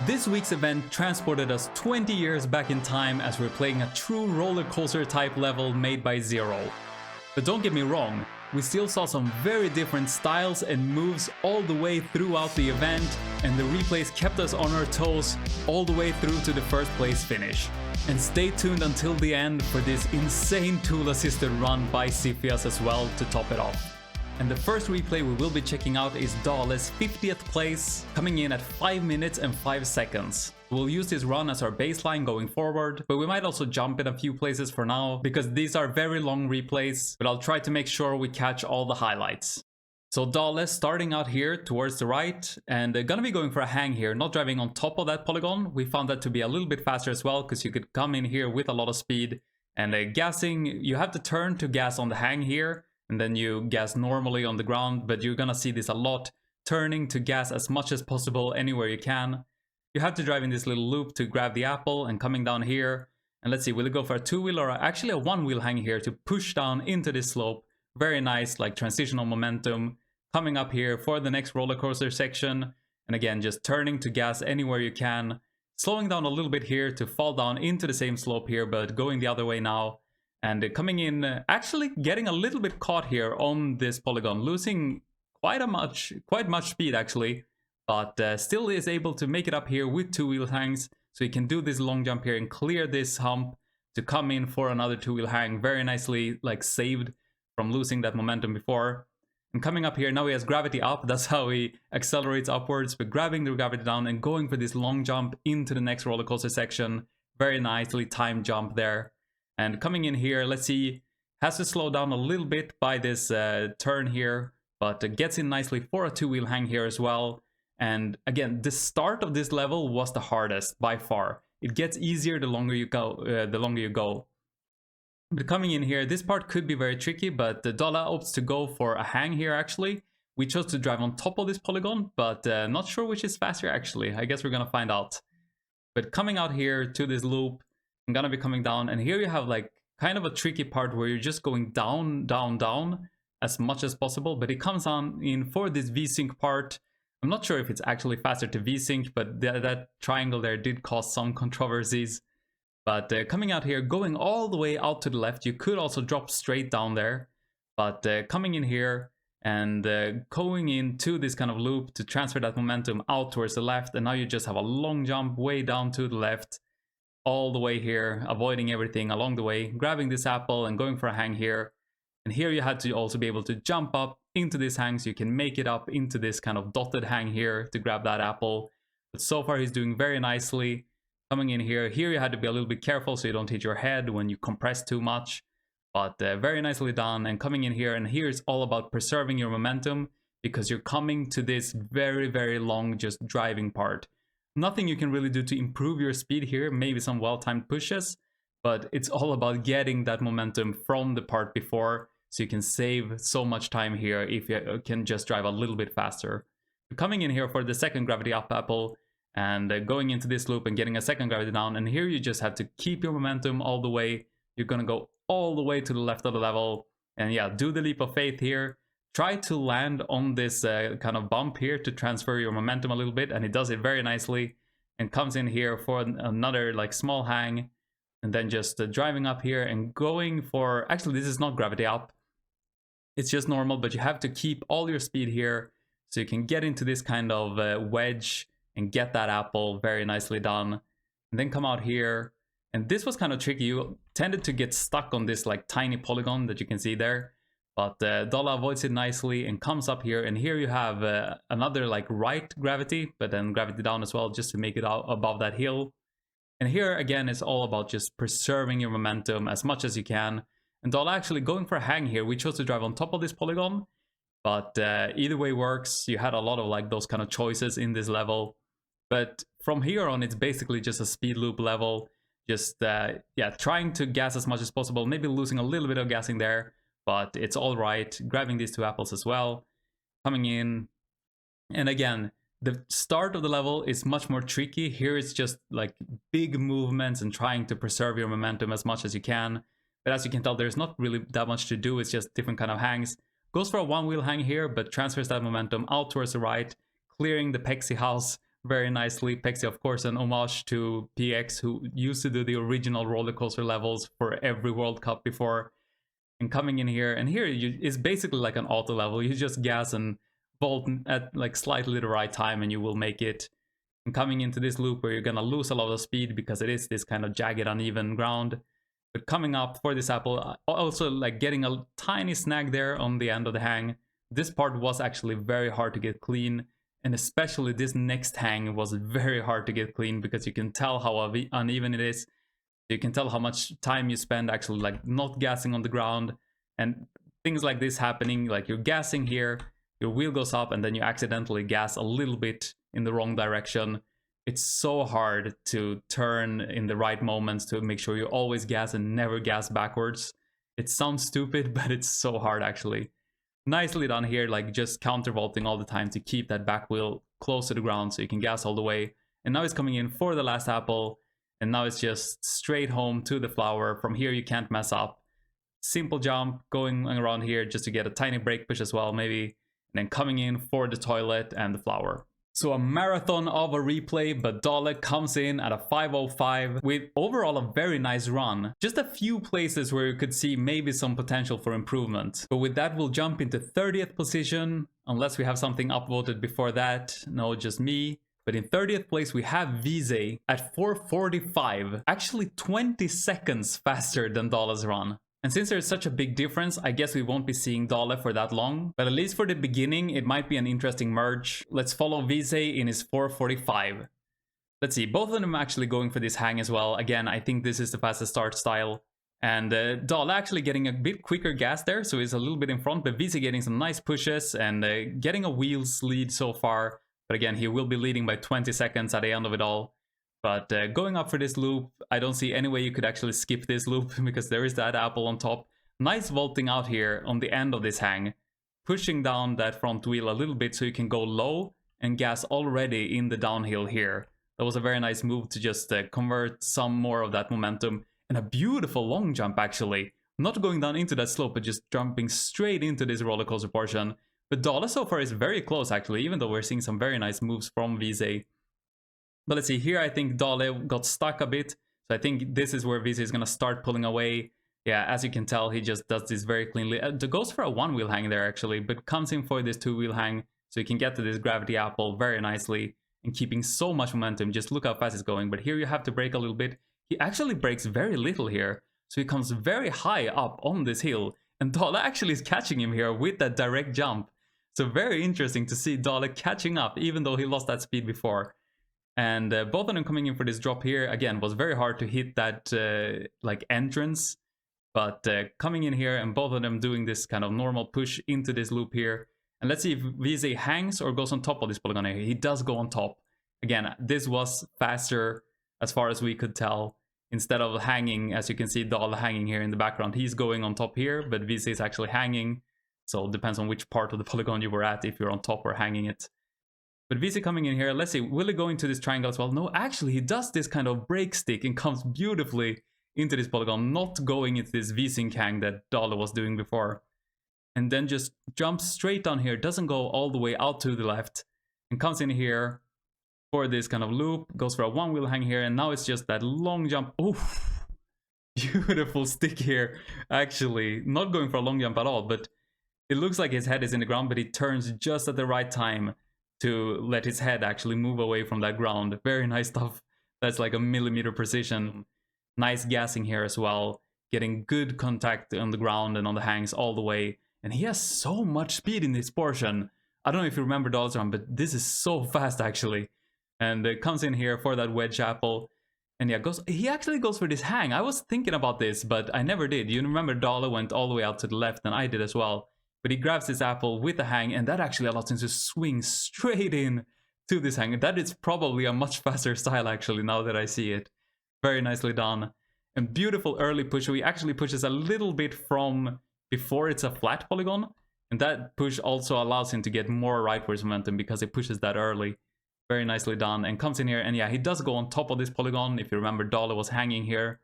This week's event transported us 20 years back in time as we're playing a true roller coaster type level made by Zero. But don't get me wrong, we still saw some very different styles and moves all the way throughout the event, and the replays kept us on our toes all the way through to the first place finish. And stay tuned until the end for this insane tool assisted run by Cepheus as well to top it off. And the first replay we will be checking out is Dale's 50th place, coming in at 5 minutes and 5 seconds. We'll use this run as our baseline going forward, but we might also jump in a few places for now, because these are very long replays, but I'll try to make sure we catch all the highlights. So Dale starting out here towards the right, and gonna be going for a hang here, not driving on top of that polygon. We found that to be a little bit faster as well, because you could come in here with a lot of speed, and gassing, you have to turn to gas on the hang here, and then you gas normally on the ground, but you're gonna see this a lot, turning to gas as much as possible anywhere you can. You have to drive in this little loop to grab the apple, and coming down here, and let's see, will it go for a 2-wheel or actually a 1-wheel hang here to push down into this slope. Very nice, like transitional momentum. Coming up here for the next roller coaster section, and again, just turning to gas anywhere you can. Slowing down a little bit here to fall down into the same slope here, but going the other way now. And coming in, actually getting a little bit caught here on this polygon, losing quite much speed actually, but still is able to make it up here with 2-wheel hangs, so he can do this long jump here and clear this hump to come in for another 2-wheel hang. Very nicely like saved from losing that momentum before. And coming up here, now he has gravity up, that's how he accelerates upwards, but grabbing the gravity down and going for this long jump into the next roller coaster section. Very nicely timed jump there. And coming in here, let's see, has to slow down a little bit by this turn here, but gets in nicely for a 2-wheel hang here as well. And again, the start of this level was the hardest by far. It gets easier the longer you go. But coming in here, this part could be very tricky, but Dala opts to go for a hang here actually. We chose to drive on top of this polygon, but not sure which is faster actually. I guess we're gonna find out. But coming out here to this loop, I'm gonna be coming down, and here you have like kind of a tricky part where you're just going down, down, down as much as possible, but it comes on in for this V-sync part. I'm not sure if it's actually faster to V-sync, but that triangle there did cause some controversies. But coming out here, going all the way out to the left, you could also drop straight down there. But coming in here and going into this kind of loop to transfer that momentum out towards the left, and now you just have a long jump way down to the left, all the way here, avoiding everything along the way, grabbing this apple and going for a hang here. And here you had to also be able to jump up into this hang so you can make it up into this kind of dotted hang here to grab that apple. But so far he's doing very nicely. Coming in here, you had to be a little bit careful so you don't hit your head when you compress too much. But very nicely done. And coming in here, and here is all about preserving your momentum, because you're coming to this very, very long just driving part. Nothing you can really do to improve your speed here, maybe some well-timed pushes, but it's all about getting that momentum from the part before, so you can save so much time here if you can just drive a little bit faster. Coming in here for the second gravity up apple, and going into this loop and getting a second gravity down, and here you just have to keep your momentum all the way. You're gonna go all the way to the left of the level, and yeah, do the leap of faith here. Try to land on this kind of bump here to transfer your momentum a little bit, and it does it very nicely, and comes in here for another like small hang, and then just driving up here and going for, actually this is not gravity up, it's just normal, but you have to keep all your speed here so you can get into this kind of wedge and get that apple. Very nicely done. And then come out here, and this was kind of tricky. You tended to get stuck on this like tiny polygon that you can see there, but Dala avoids it nicely and comes up here, and here you have another like right gravity, but then gravity down as well, just to make it out above that hill. And here again, it's all about just preserving your momentum as much as you can. And Dala actually going for a hang here. We chose to drive on top of this polygon, but either way works. You had a lot of like those kind of choices in this level. But from here on, it's basically just a speed loop level. Just, yeah, trying to gas as much as possible. Maybe losing a little bit of gassing there, but it's all right. Grabbing these two apples as well. Coming in. And again, the start of the level is much more tricky. Here it's just like big movements and trying to preserve your momentum as much as you can. But as you can tell, there's not really that much to do. It's just different kind of hangs. Goes for a one-wheel hang here, but transfers that momentum out towards the right, clearing the Pexi house very nicely. Pexi, of course, an homage to PX, who used to do the original roller coaster levels for every World Cup before. And coming in here, and here is basically like an auto level. You just gas and vault at like slightly the right time and you will make it. And coming into this loop where you're gonna lose a lot of speed because it is this kind of jagged, uneven ground. But coming up for this apple, also like getting a tiny snag there on the end of the hang. This part was actually very hard to get clean. And especially this next hang was very hard to get clean because you can tell how uneven it is. You can tell how much time you spend actually like not gassing on the ground, and things like this happening, like you're gassing here, your wheel goes up and then you accidentally gas a little bit in the wrong direction. It's so hard to turn in the right moments to make sure you always gas and never gas backwards. It sounds stupid, but it's so hard actually. Nicely done here, like just counter vaulting all the time to keep that back wheel close to the ground so you can gas all the way. And now he's coming in for the last apple. And now it's just straight home to the flower. From here you can't mess up. Simple jump, going around here just to get a tiny brake push as well, maybe. And then coming in for the toilet and the flower. So a marathon of a replay, but Dale comes in at a 5:05 with overall a very nice run. Just a few places where you could see maybe some potential for improvement. But with that, we'll jump into 30th position, unless we have something upvoted before that. No, just me. But in 30th place, we have Vize at 4:45, actually 20 seconds faster than Dale's run. And since there's such a big difference, I guess we won't be seeing Dale for that long. But at least for the beginning, it might be an interesting merge. Let's follow Vize in his 4:45. Let's see, both of them actually going for this hang as well. Again, I think this is the fastest start style. And Dale actually getting a bit quicker gas there, so he's a little bit in front. But Vize getting some nice pushes and getting a wheels lead so far. But again, he will be leading by 20 seconds at the end of it all. But going up for this loop, I don't see any way you could actually skip this loop because there is that apple on top. Nice vaulting out here on the end of this hang. Pushing down that front wheel a little bit so you can go low and gas already in the downhill here. That was a very nice move to just convert some more of that momentum. And a beautiful long jump actually. Not going down into that slope, but just jumping straight into this roller coaster portion. But Dale so far is very close actually, even though we're seeing some very nice moves from Vize. But let's see, here I think Dale got stuck a bit. So I think this is where Vize is going to start pulling away. Yeah, as you can tell, he just does this very cleanly. It goes for a one-wheel hang there actually, but comes in for this two-wheel hang. So you can get to this gravity apple very nicely and keeping so much momentum. Just look how fast it's going. But here you have to brake a little bit. He actually brakes very little here. So he comes very high up on this hill. And Dale actually is catching him here with that direct jump. So very interesting to see Dale catching up, even though he lost that speed before. And both of them coming in for this drop here, again, was very hard to hit that like entrance. But coming in here and both of them doing this kind of normal push into this loop here. And let's see if Vize hangs or goes on top of this polygon here. He does go on top. Again, this was faster as far as we could tell. Instead of hanging, as you can see Dale hanging here in the background, he's going on top here, but Vize is actually hanging. So it depends on which part of the polygon you were at, if you're on top or hanging it. But Vize coming in here, let's see, will he go into this triangle as well? No, actually he does this kind of break stick and comes beautifully into this polygon, not going into this V-sync hang that Dale was doing before. And then just jumps straight down here, doesn't go all the way out to the left, and comes in here for this kind of loop, goes for a one-wheel hang here, and now it's just that long jump. Oof, beautiful stick here, actually. Not going for a long jump at all, but it looks like his head is in the ground, but he turns just at the right time to let his head actually move away from that ground. Very nice stuff. That's like a millimeter precision. Nice gassing here as well. Getting good contact on the ground and on the hangs all the way. And he has so much speed in this portion. I don't know if you remember Dale's run, but this is so fast actually. And it comes in here for that wedge apple. And yeah, he actually goes for this hang. I was thinking about this, but I never did. You remember Dale went all the way out to the left, and I did as well. But he grabs this apple with a hang, and that actually allows him to swing straight in to this hang. That is probably a much faster style, actually, now that I see it. Very nicely done. And beautiful early push. He actually pushes a little bit from before it's a flat polygon. And that push also allows him to get more rightwards momentum because he pushes that early. Very nicely done. And comes in here, and yeah, he does go on top of this polygon. If you remember, Dale was hanging here.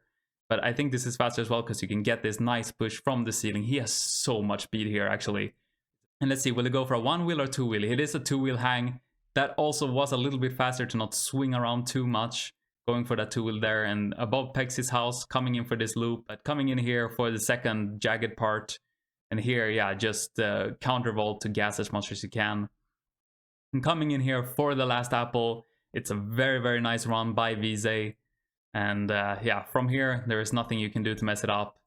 But I think this is faster as well because you can get this nice push from the ceiling. He has so much speed here, actually. And let's see, will he go for a one-wheel or two-wheel? It is a two-wheel hang. that also was a little bit faster to not swing around too much, going for that two-wheel there, and above Pex's house, coming in for this loop, but coming in here for the second jagged part, and here, yeah, just countervolt to gas as much as you can. And coming in here for the last apple, it's a very, very nice run by Vise, and yeah, from here, there is nothing you can do to mess it up.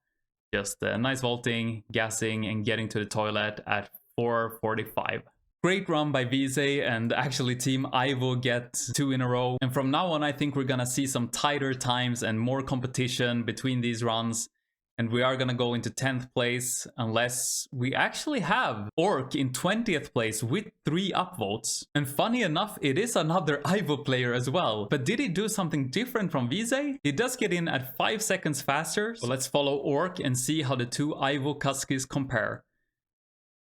Just nice vaulting, gassing, and getting to the toilet at 4:45. Great run by Vise, and actually Team Ivo get 2 in a row. And from now on, I think we're gonna see some tighter times and more competition between these runs. And we are gonna go into 10th place unless we actually have Orc in 20th place with 3 upvotes. And funny enough, it is another Ivo player as well. But did he do something different from Vise? He does get in at 5 seconds faster. So let's follow Orc and see how the 2 Ivo Kuskis compare.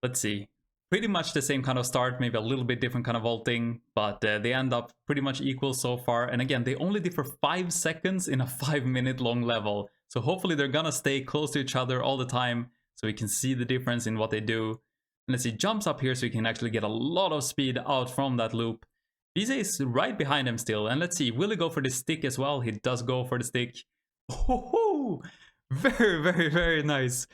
Let's see. Pretty much the same kind of start, maybe a little bit different kind of vaulting, but they end up pretty much equal so far. And again, they only differ 5 seconds in a 5-minute long level. So hopefully they're gonna stay close to each other all the time so we can see the difference in what they do. And let's see, jumps up here so we can actually get a lot of speed out from that loop. Vise is right behind him still. And let's see, will he go for the stick as well? He does go for the stick. Oh, very, very, very nice.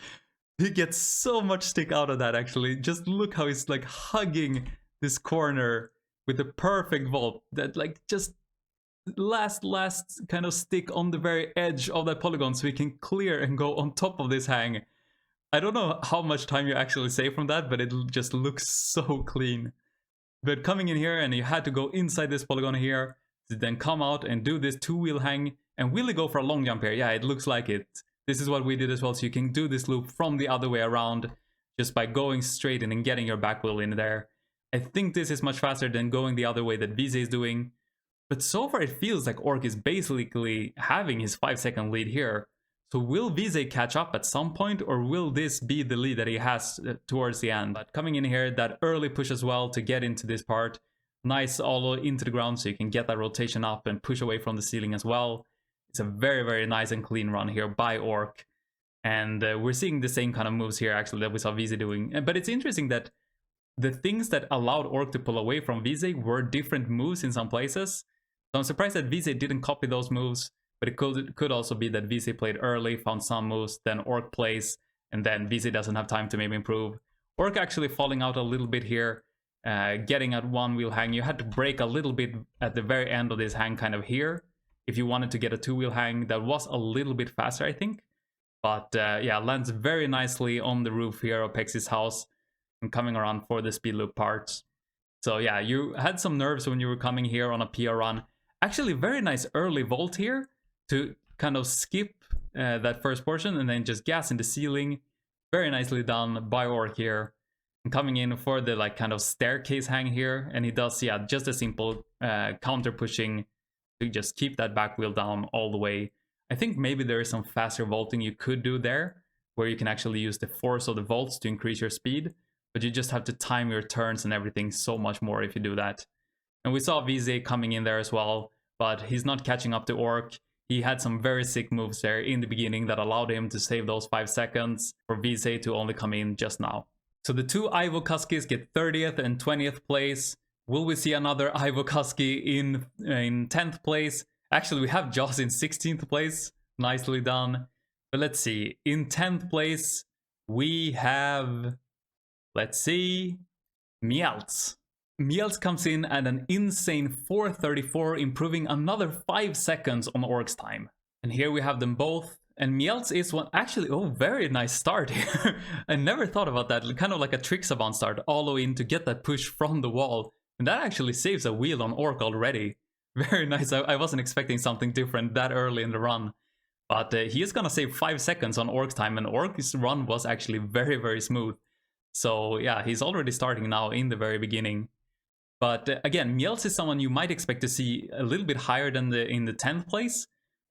He gets so much stick out of that, actually. Just look how he's like hugging this corner with the perfect vault. That like just last kind of stick on the very edge of that polygon so he can clear and go on top of this hang. I don't know how much time you actually save from that, but it just looks so clean. But coming in here, and you had to go inside this polygon here, to then come out and do this 2-wheel hang. And will he go for a long jump here? Yeah, it looks like it. This is what we did as well, so you can do this loop from the other way around just by going straight in and getting your back wheel in there. I think this is much faster than going the other way that Vise is doing. But so far it feels like Orc is basically having his 5-second lead here. So will Vise catch up at some point, or will this be the lead that he has towards the end? But coming in here, that early push as well to get into this part. Nice all into the ground so you can get that rotation up and push away from the ceiling as well. It's a very, very nice and clean run here by Orc. And we're seeing the same kind of moves here, actually, that we saw Vise doing. But it's interesting that the things that allowed Orc to pull away from Vise were different moves in some places. So I'm surprised that Vise didn't copy those moves. But it could also be that Vise played early, found some moves, then Orc plays, and then Vise doesn't have time to maybe improve. Orc actually falling out a little bit here, getting at 1-wheel hang. You had to break a little bit at the very end of this hang kind of here. If you wanted to get a 2-wheel hang, that was a little bit faster, I think. But yeah, lands very nicely on the roof here of Pex's house and coming around for the speed loop parts. So yeah, you had some nerves when you were coming here on a PR run. Actually, very nice early vault here to kind of skip that first portion and then just gas in the ceiling. Very nicely done by Orc here. And coming in for the like kind of staircase hang here. And he does, yeah, just a simple counter pushing to just keep that back wheel down all the way. I think maybe there is some faster vaulting you could do there, where you can actually use the force of the vaults to increase your speed, but you just have to time your turns and everything so much more if you do that. And we saw Vise coming in there as well, but he's not catching up to Orc. He had some very sick moves there in the beginning that allowed him to save those 5 seconds for Vise to only come in just now. So the 2 Ivo Kuskis get 30th and 20th place. Will we see another Ivo Kuski in 10th place? Actually, we have Joss in 16th place. Nicely done. But let's see. In 10th place, we have, let's see, Meltz. Meltz comes in at an insane 4:34, improving another 5 seconds on Orc's time. And here we have them both. And Meltz is one, actually, oh, very nice start here. I never thought about that. Kind of like a trick savant start, all the way in to get that push from the wall. And that actually saves a wheel on Orc already. Very nice. I wasn't expecting something different that early in the run. But he is going to save 5 seconds on Orc's time. And Orc's run was actually very, very smooth. So yeah, he's already starting now in the very beginning. But again, Meltz is someone you might expect to see a little bit higher than in the 10th place.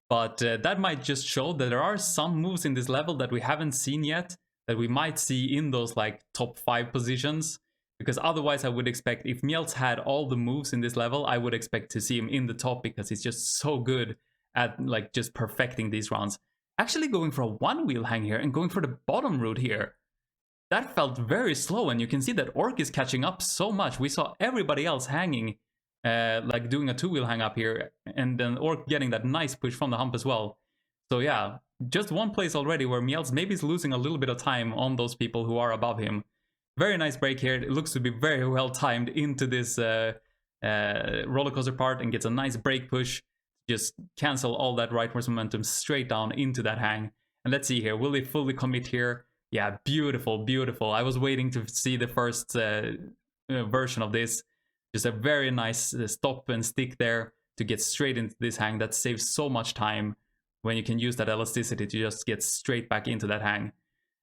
But that might just show that there are some moves in this level that we haven't seen yet, that we might see in those like top 5 positions. Because otherwise I would expect, if Meltz had all the moves in this level, I would expect to see him in the top, because he's just so good at like just perfecting these runs. Actually going for a 1-wheel hang here and going for the bottom route here. That felt very slow, and you can see that Orc is catching up so much. We saw everybody else hanging like doing a two-wheel hang up here, and then Orc getting that nice push from the hump as well. So yeah, just one place already where Meltz maybe is losing a little bit of time on those people who are above him. Very nice break here. It looks to be very well timed into this roller coaster part, and gets a nice brake push. Just cancel all that rightwards momentum straight down into that hang. And let's see here, will he fully commit here? Yeah, beautiful, beautiful. I was waiting to see the first version of this. Just a very nice stop and stick there to get straight into this hang. That saves so much time when you can use that elasticity to just get straight back into that hang.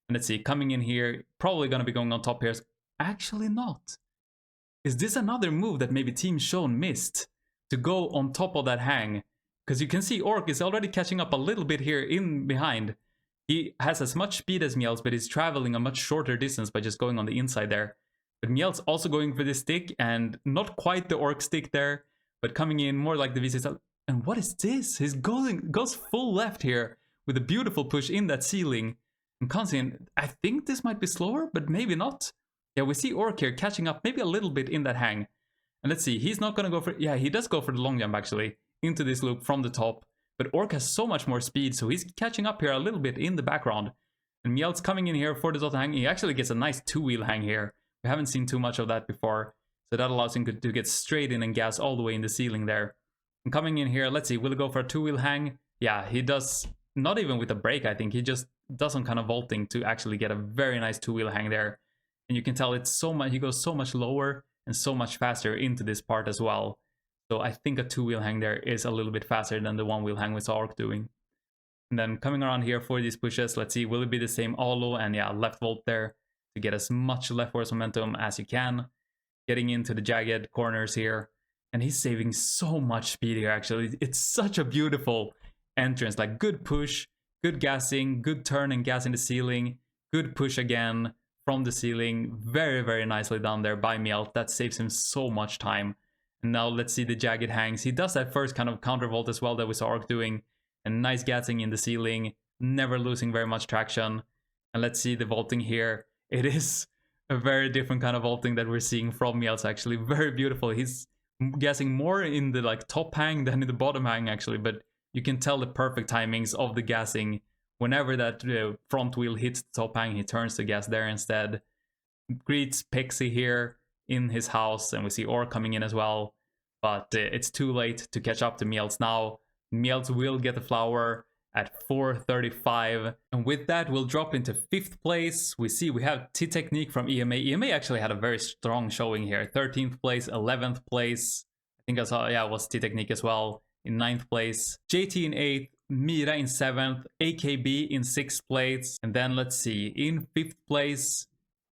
And let's see, coming in here, probably going to be going on top here. Actually not. Is this another move that maybe Team Shown missed? To go on top of that hang? Because you can see Orc is already catching up a little bit here in behind. He has as much speed as Meltz, but he's traveling a much shorter distance by just going on the inside there. But Meltz also going for this stick, and not quite the Orc stick there, but coming in more like the VC. And what is this? He's goes full left here with a beautiful push in that ceiling. And comes in. I think this might be slower, but maybe not. Yeah, we see Orc here catching up maybe a little bit in that hang. And let's see, he's not going to go for... Yeah, he does go for the long jump actually, into this loop from the top. But Orc has so much more speed, so he's catching up here a little bit in the background. And Meltz coming in here for the dot hang. He actually gets a nice two-wheel hang here. We haven't seen too much of that before. So that allows him to get straight in and gas all the way in the ceiling there. And coming in here, let's see, will he go for a two-wheel hang? Yeah, he does. Not even with a brake, I think. He just does some kind of vaulting to actually get a very nice two-wheel hang there. And you can tell it's so much, he goes so much lower and so much faster into this part as well. So I think a two-wheel hang there is a little bit faster than the one-wheel hang we saw Orc doing. And then coming around here for these pushes, let's see, will it be the same Olo? And yeah, left vault there to get as much leftwards momentum as you can. Getting into the jagged corners here. And he's saving so much speed here actually. It's such a beautiful entrance, like good push, good gassing, good turn and gas in the ceiling, good push again from the ceiling. Very, very nicely done there by Meltz. That saves him so much time. And now let's see the jagged hangs. He does that first kind of counter vault as well that we saw Orc doing. And nice gassing in the ceiling, never losing very much traction. And let's see the vaulting here. It is a very different kind of vaulting that we're seeing from Meltz actually. Very beautiful. He's gassing more in the like top hang than in the bottom hang actually, but you can tell the perfect timings of the gassing. Whenever that front wheel hits the top hang, he turns to gas there instead. Greets Pixie here in his house, and we see Orc coming in as well. But it's too late to catch up to Meltz now. Meltz will get the flower at 4:35. And with that, we'll drop into 5th place. We see we have T-Technique from EMA. EMA actually had a very strong showing here. 13th place, 11th place. I think I saw, yeah, it was T-Technique as well in 9th place. JT in 8th, Mira in 7th, AKB in 6th place. And then let's see, in 5th place,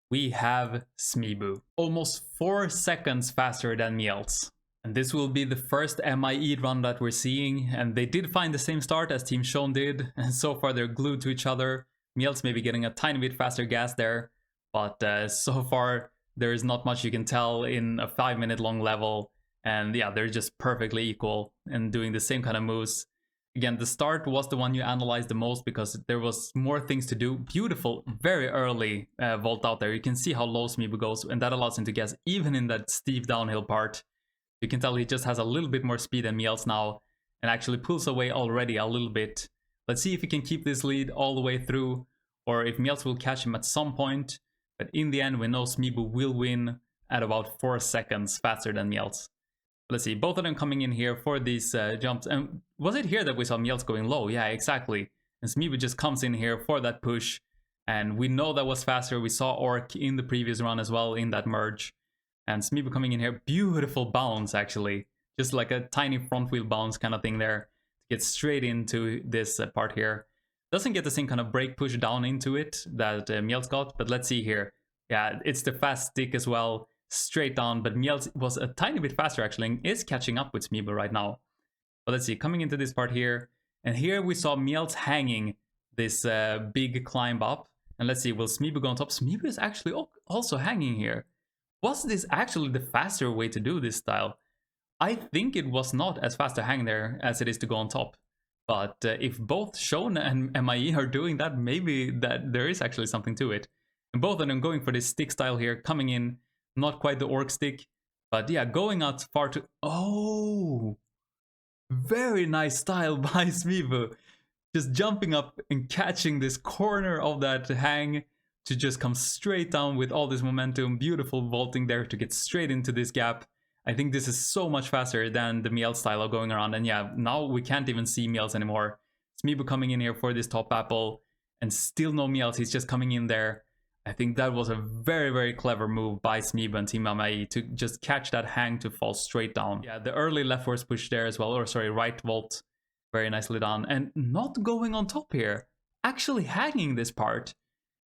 we have Smeo. Almost 4 seconds faster than Meltz. And this will be the first MIE run that we're seeing, and they did find the same start as Team Shown did, and so far they're glued to each other. Meltz maybe getting a tiny bit faster gas there, but so far there is not much you can tell in a 5-minute long level, and yeah, they're just perfectly equal and doing the same kind of moves. Again, the start was the one you analyzed the most because there was more things to do. Beautiful, very early vault out there. You can see how low Smeo goes, and that allows him to gas even in that steep downhill part. You can tell he just has a little bit more speed than Meltz now and actually pulls away already a little bit. Let's see if he can keep this lead all the way through or if Meltz will catch him at some point. But in the end, we know Smeo will win at about 4 seconds faster than Meltz. Let's see, both of them coming in here for these jumps. And was it here that we saw Meltz going low? Yeah, exactly. And Smeo just comes in here for that push. And we know that was faster. We saw Orc in the previous run as well in that merge. And Smeo coming in here, beautiful bounce actually. Just like a tiny front wheel bounce kind of thing there. To get straight into this part here. Doesn't get the same kind of brake push down into it that Meltz got, but let's see here. Yeah, it's the fast stick as well. Straight down, but Meltz was a tiny bit faster actually and is catching up with Smeo right now. But let's see, coming into this part here. And here we saw Meltz hanging this big climb up. And let's see, will Smeo go on top? Smeo is actually also hanging here. Was this actually the faster way to do this style? I think it was not as fast to hang there as it is to go on top. But if both Shown and MIE are doing that, maybe that there is actually something to it. And both of them going for this stick style here, coming in, not quite the Orc stick, But yeah, going out far too... Oh! Very nice style by Smeo. Just jumping up and catching this corner of that hang to just come straight down with all this momentum. Beautiful vaulting there to get straight into this gap. I think this is so much faster than the Meltz style of going around. And yeah, now we can't even see Meltz anymore. Smeo coming in here for this top apple. And still no Meltz, he's just coming in there. I think that was a very, very clever move by Smeo and Team Amai to just catch that hang to fall straight down. Yeah, the early left force push there as well, or sorry, right vault. Very nicely done. And not going on top here. Actually hanging this part.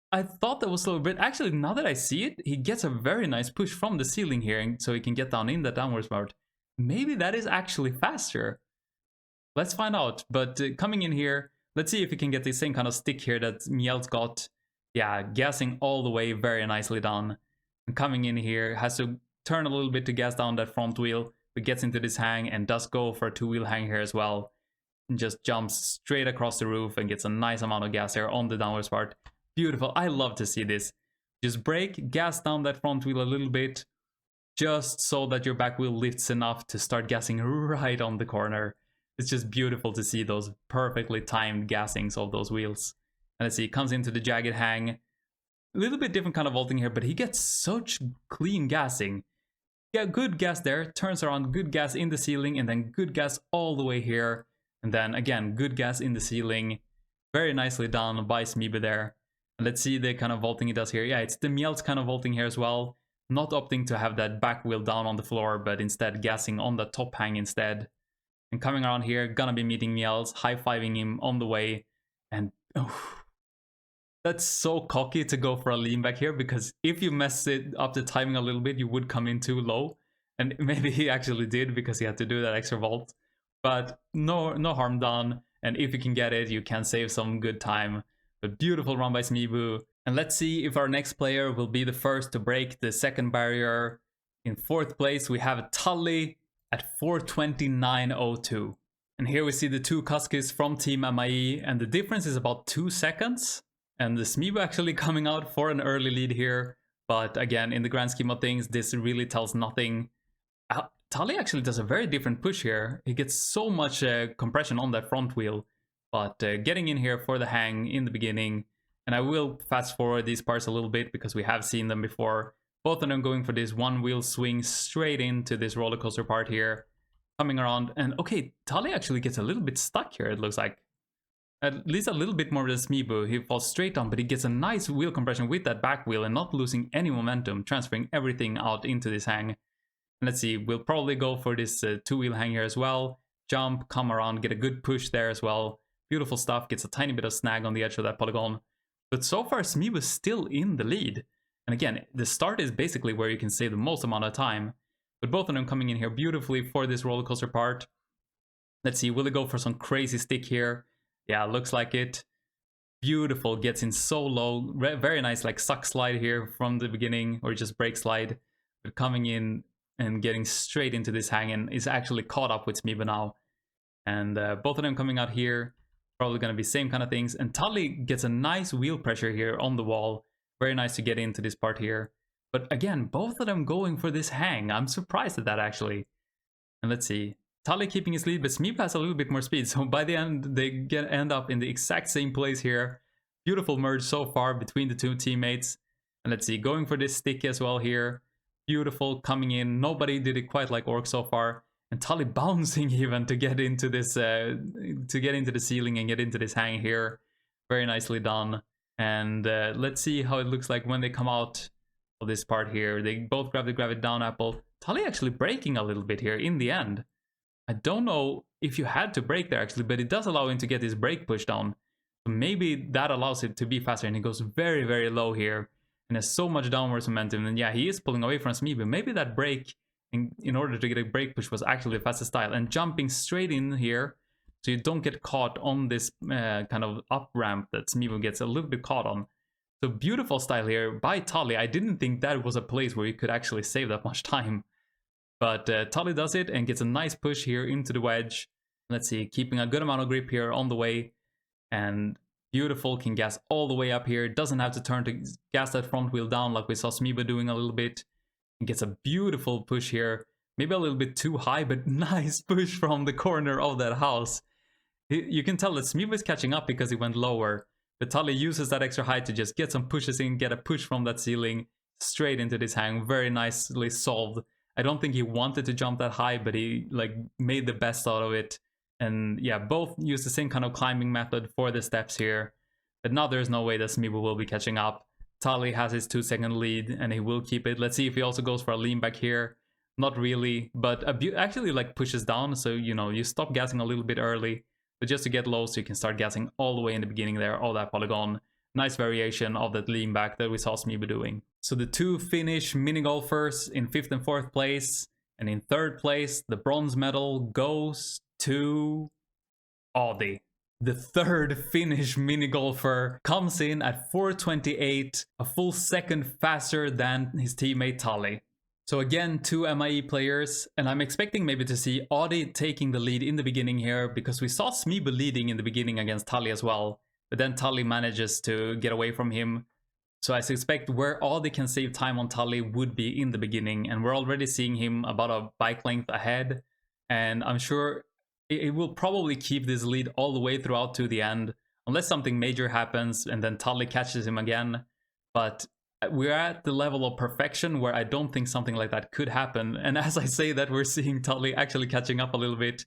I thought that was a little bit... Actually, now that I see it, he gets a very nice push from the ceiling here, so he can get down in the downwards part. Maybe that is actually faster. Let's find out. But coming in here, let's see if he can get the same kind of stick here that Meltz got. Yeah, gassing all the way, very nicely done. And coming in here, has to turn a little bit to gas down that front wheel, but gets into this hang and does go for a two-wheel hang here as well. And just jumps straight across the roof and gets a nice amount of gas here on the downwards part. Beautiful. I love to see this. Just brake, gas down that front wheel a little bit, just so that your back wheel lifts enough to start gassing right on the corner. It's just beautiful to see those perfectly timed gassings of those wheels. And let's see, comes into the jagged hang. A little bit different kind of vaulting here, but he gets such clean gassing. Yeah, good gas there, turns around, good gas in the ceiling, and then good gas all the way here. And then again, good gas in the ceiling. Very nicely done by Smeo there. And let's see the kind of vaulting he does here. Yeah, it's the Meltz kind of vaulting here as well. Not opting to have that back wheel down on the floor, but instead gassing on the top hang instead. And coming around here, gonna be meeting Meltz, high-fiving him on the way. And that's so cocky to go for a lean back here, because if you mess it up the timing a little bit, you would come in too low. And maybe he actually did, because he had to do that extra vault. But no harm done, and if you can get it, you can save some good time. But beautiful run by Smeo. And let's see if our next player will be the first to break the second barrier. In fourth place, we have Tully at 4:29.02. And here we see the two Kuskis from Team Amai, and the difference is about 2 seconds. And the Smeo actually coming out for an early lead here. But again, in the grand scheme of things, this really tells nothing. Tully actually does a very different push here. He gets so much compression on that front wheel. But getting in here for the hang in the beginning. And I will fast forward these parts a little bit because we have seen them before. Both of them going for this one wheel swing straight into this roller coaster part here. Coming around. And okay, Tully actually gets a little bit stuck here, it looks like. At least a little bit more than Smeo. He falls straight down, but he gets a nice wheel compression with that back wheel and not losing any momentum, transferring everything out into this hang. Let's see, we'll probably go for this two-wheel hang here as well. Jump, come around, get a good push there as well. Beautiful stuff, gets a tiny bit of snag on the edge of that polygon. But so far, Smeo is still in the lead. And again, the start is basically where you can save the most amount of time. But both of them coming in here beautifully for this roller coaster part. Let's see, will he go for some crazy stick here? Yeah, looks like it. Beautiful, gets in so low. Very nice, like suck slide here from the beginning, or just brake slide. But coming in and getting straight into this hang and is actually caught up with Smeo now. And both of them coming out here, probably going to be same kind of things. And Tully gets a nice wheel pressure here on the wall. Very nice to get into this part here. But again, both of them going for this hang. I'm surprised at that actually. And let's see. Tully keeping his lead, but Smeo has a little bit more speed. So by the end, they end up in the exact same place here. Beautiful merge so far between the two teammates. And let's see, going for this stick as well here. Beautiful, coming in. Nobody did it quite like Orc so far. And Tully bouncing even to get into this, to get into the ceiling and get into this hang here. Very nicely done. And let's see how it looks like when they come out of this part here. They both grab the gravity down apple. Tully actually braking a little bit here in the end. I don't know if you had to brake there actually, but it does allow him to get his brake push down. So maybe that allows it to be faster, and he goes very, very low here. And has so much downwards momentum. And yeah, he is pulling away from Smeo, but maybe that brake, in order to get a brake push, was actually the fastest style. And jumping straight in here, so you don't get caught on this kind of up ramp that Smeo gets a little bit caught on. So beautiful style here by Tully. I didn't think that was a place where you could actually save that much time. But Tully does it and gets a nice push here into the wedge. Let's see, keeping a good amount of grip here on the way. And beautiful, can gas all the way up here. Doesn't have to turn to gas that front wheel down like we saw Smeo doing a little bit. He gets a beautiful push here. Maybe a little bit too high, but nice push from the corner of that house. You can tell that Smeo is catching up because he went lower. But Tully uses that extra height to just get some pushes in, get a push from that ceiling straight into this hang. Very nicely solved. I don't think he wanted to jump that high, but he like made the best out of it. And yeah, both use the same kind of climbing method for the steps here. But now there's no way that Smeo will be catching up. Tully has his 2-second lead and he will keep it. Let's see if he also goes for a lean back here. Not really, but actually like pushes down. So, you know, you stop gassing a little bit early. But just to get low so you can start gassing all the way in the beginning there, all that polygon. Nice variation of that lean back that we saw Smeo doing. So the two Finnish mini golfers in 5th and 4th place. And in 3rd place, the bronze medal goes to Audi. The 3rd Finnish mini golfer comes in at 4:28, a full second faster than his teammate Tully. So again, 2 MIE players, and I'm expecting maybe to see Audi taking the lead in the beginning here, because we saw Smeo leading in the beginning against Tully as well, but then Tully manages to get away from him. So I suspect where Audi can save time on Tully would be in the beginning, and we're already seeing him about a bike length ahead, and I'm sure it will probably keep this lead all the way throughout to the end, unless something major happens and then Tully catches him again. But we're at the level of perfection where I don't think something like that could happen. And as I say that, we're seeing Tully actually catching up a little bit.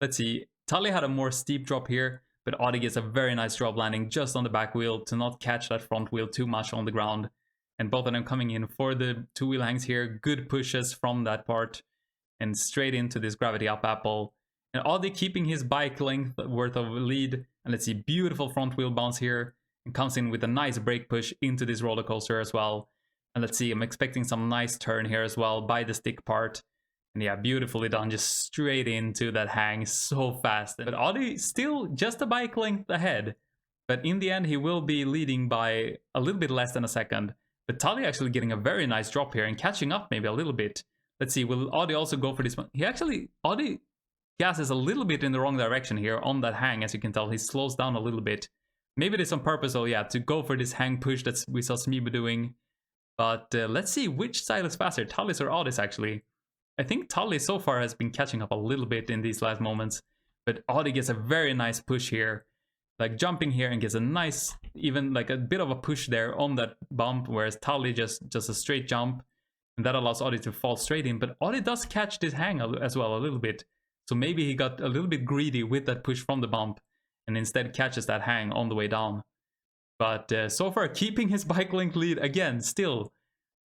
Let's see. Tully had a more steep drop here, but Audi gets a very nice drop landing just on the back wheel to not catch that front wheel too much on the ground. And both of them coming in for the 2-wheel hangs here. Good pushes from that part and straight into this gravity up apple. And Audi keeping his bike length worth of lead. And let's see, beautiful front wheel bounce here. And comes in with a nice brake push into this roller coaster as well. And let's see, I'm expecting some nice turn here as well by the stick part. And yeah, beautifully done, just straight into that hang so fast. But Audi still just a bike length ahead. But in the end, he will be leading by a little bit less than a second. But Tully actually getting a very nice drop here and catching up maybe a little bit. Let's see, will Audi also go for this one? Audi gasses a little bit in the wrong direction here on that hang. As you can tell, he slows down a little bit. Maybe it is on purpose, oh yeah, to go for this hang push that we saw Smeo doing. But let's see which side is faster, Tully's or Audi's actually. I think Tully so far has been catching up a little bit in these last moments. But Audi gets a very nice push here. Like jumping here and gets a nice, even like a bit of a push there on that bump. Whereas Tully just a straight jump. And that allows Audi to fall straight in. But Audi does catch this hang as well a little bit. So maybe he got a little bit greedy with that push from the bump. And instead catches that hang on the way down. But so far, keeping his bike length lead again, still.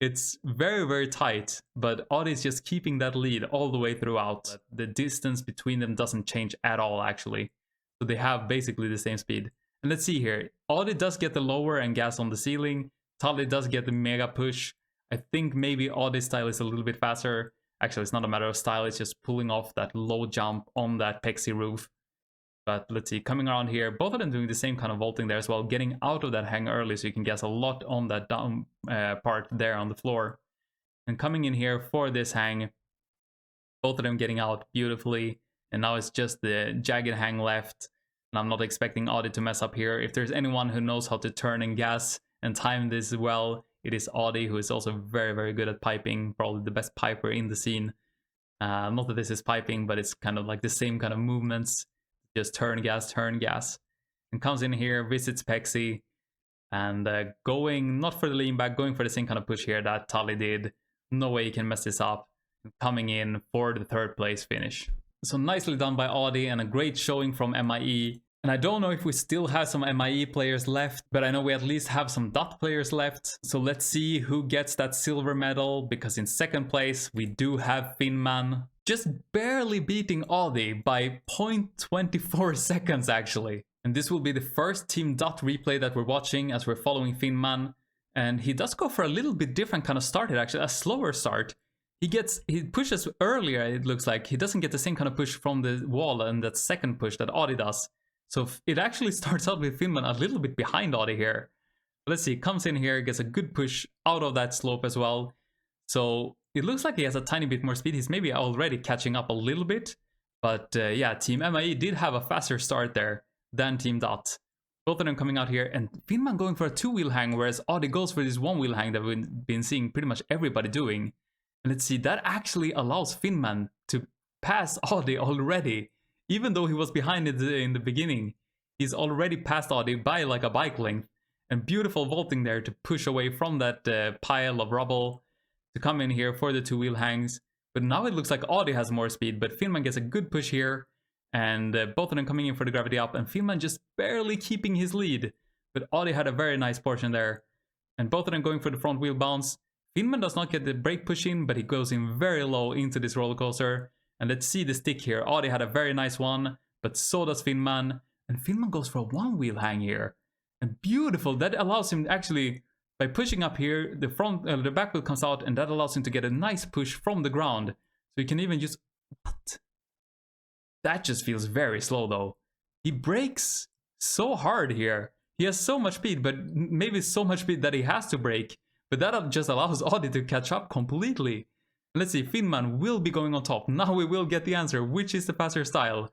It's very, very tight. But Audi is just keeping that lead all the way throughout. The distance between them doesn't change at all, actually. So they have basically the same speed. And let's see here. Audi does get the lower and gas on the ceiling. Tully does get the mega push. I think maybe Audi's style is a little bit faster. Actually, it's not a matter of style. It's just pulling off that low jump on that Pexi roof. But let's see, coming around here, both of them doing the same kind of vaulting there as well, getting out of that hang early so you can guess a lot on that down part there on the floor. And coming in here for this hang, both of them getting out beautifully. And now it's just the jagged hang left. And I'm not expecting Audi to mess up here. If there's anyone who knows how to turn and gas and time this well, it is Audi, who is also very, very good at piping. Probably the best piper in the scene. Not that this is piping, but it's kind of like the same kind of movements. Just turn gas, and comes in here, visits Pexi, and going not for the lean back, going for the same kind of push here that Tully did. No way you can mess this up. Coming in for the 3rd place finish. So nicely done by Audi and a great showing from MIE. And I don't know if we still have some MIE players left, but I know we at least have some DOT players left. So let's see who gets that silver medal, because in 2nd place we do have Finnman. Just barely beating Audi by 0.24 seconds actually. And this will be the first Team DOT replay that we're watching as we're following Finnman. And he does go for a little bit different kind of start here, actually, a slower start. He pushes earlier, it looks like. He doesn't get the same kind of push from the wall and that second push that Audi does. So it actually starts out with Finnman a little bit behind Audi here. Let's see, comes in here, gets a good push out of that slope as well. So it looks like he has a tiny bit more speed. He's maybe already catching up a little bit. But yeah, Team MIE did have a faster start there than Team DOT. Both of them coming out here, and Finnman going for a 2-wheel hang, whereas Audi goes for this 1-wheel hang that we've been seeing pretty much everybody doing. And let's see, that actually allows Finnman to pass Audi already. Even though he was behind it in the beginning, he's already passed Audi by like a bike length. And beautiful vaulting there to push away from that pile of rubble to come in here for the two-wheel hangs. But now it looks like Audi has more speed, but Finnman gets a good push here. And both of them coming in for the gravity up, and Finnman just barely keeping his lead. But Audi had a very nice portion there. And both of them going for the front wheel bounce. Finnman does not get the brake push in, but he goes in very low into this roller coaster. And let's see the stick here. Audi had a very nice one, but so does Finnman. And Finnman goes for a one-wheel hang here. And beautiful, that allows him actually, by pushing up here, the back wheel comes out, and that allows him to get a nice push from the ground. So he can even just... What? That just feels very slow though. He brakes so hard here. He has so much speed, but maybe so much speed that he has to brake. But that just allows Audi to catch up completely. Let's see, Finnman will be going on top. Now we will get the answer, which is the faster style.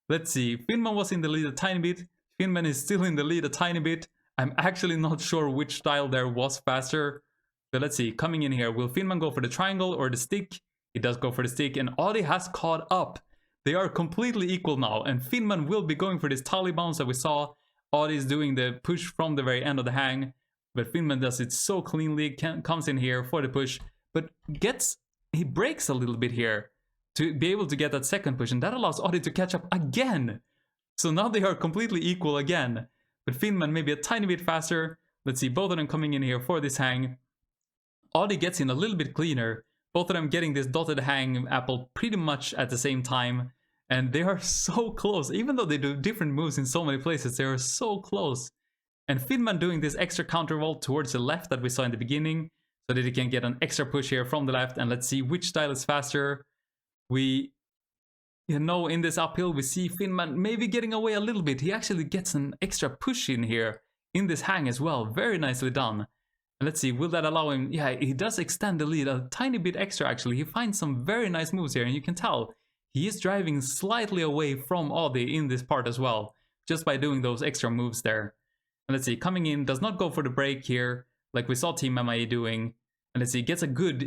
Let's see, Finnman was in the lead a tiny bit. Finnman is still in the lead a tiny bit. I'm actually not sure which style there was faster. But let's see, coming in here, will Finnman go for the triangle or the stick? He does go for the stick, and Audi has caught up. They are completely equal now, and Finnman will be going for this Tully bounce that we saw. Audi is doing the push from the very end of the hang, but Finnman does it so cleanly, comes in here for the push, but he brakes a little bit here to be able to get that second push, and that allows Audi to catch up again. So now they are completely equal again, but Finnman maybe a tiny bit faster. Let's see, both of them coming in here for this hang. Audi gets in a little bit cleaner, both of them getting this dotted hang apple pretty much at the same time. And they are so close, even though they do different moves in so many places, they are so close. And Finnman doing this extra counter vault towards the left that we saw in the beginning, so that he can get an extra push here from the left. And let's see which style is faster. In this uphill, we see Finnman maybe getting away a little bit. He actually gets an extra push in here, in this hang as well. Very nicely done. And let's see, will that allow him? Yeah, he does extend the lead a tiny bit extra actually. He finds some very nice moves here, and you can tell he is driving slightly away from Audi in this part as well, just by doing those extra moves there. And let's see, coming in, does not go for the brake here, like we saw Team MIE doing. And let's see,